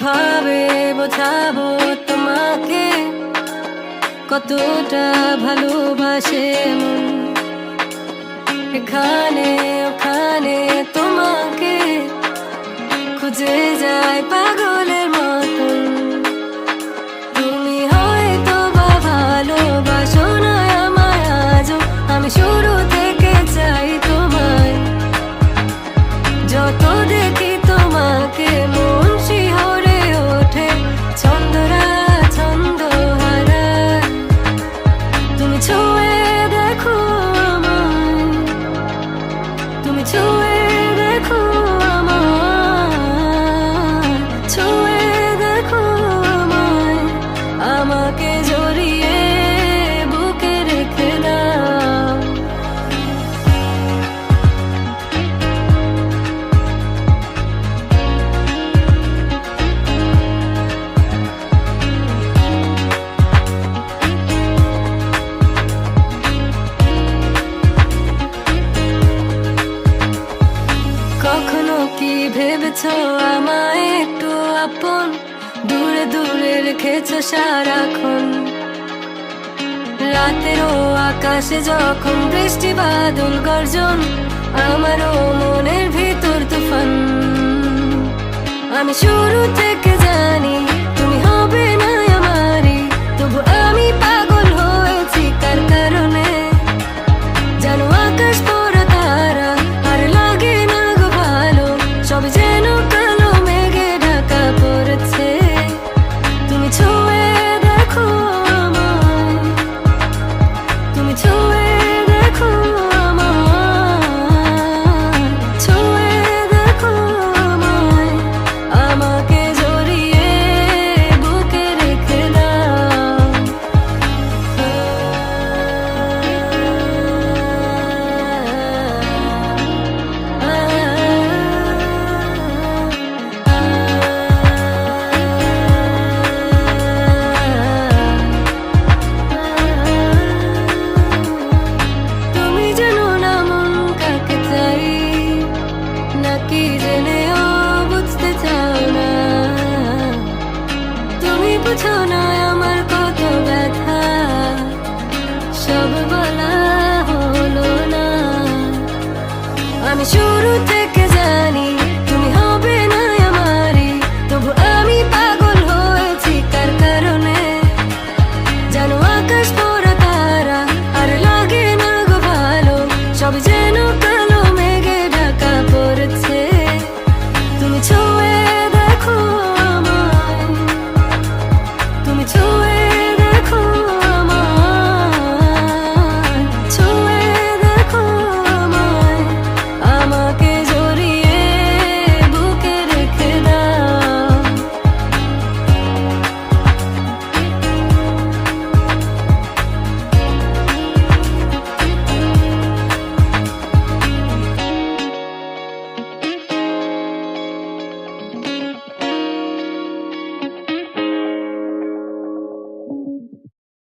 কিভাবে বোঝাবো তোমাকে কতটা ভালোবাসে মন। এখানে ওখানে তোমাকে খুঁজে যায় পাগলের মতন। তুমি হয়তো বা ভালোবাসো না আমায় আজও, আমি শুরু থেকে চাই তোমায়। যত দেখি তোমাকে মন শিহরে ওঠে, ছন্দরা ছন্দ হারায়। তুমি ছুঁয়ে দেখো আমায়, তুমি ছুঁয়ে দেখো আমায়, ছুঁয়ে দেখো আমায়, আমাকে জড়িয়ে বুকে রেখে দাও। কখনো কি ভেবেছো আমায় একটু আপন, দূরে দূরে রেখেছো সারাক্ষণ। রাতেরও আকাশে যখন বৃষ্টি বাদল গর্জন, আমারও মনের ভিতর তুফান। আমি শুরু থেকে জানি তুমি হবে না আমারই, তবু আমি পাগল হয়েছি কার কারণে। জানো আকাশ পড়া তারা আর লাগে না গো ভালো, সব যেন কালো মেঘে ঢাকা পড়েছে। তুমি ছুঁয়ে দেখো আমায়, তুমি ছুঁয়ে দেখো আমায়, ছুঁয়ে দেখো আমায়, আমাকে জড়িয়ে বুকে রেখে দাও। তুমি জানো না মন কাকে চাই, নাকি জেনেও বুঝতে চাও না। তুমি বুঝো না আমার কত ব্যথা, সব বলা হলো না। আমি শুরু থেকে জানি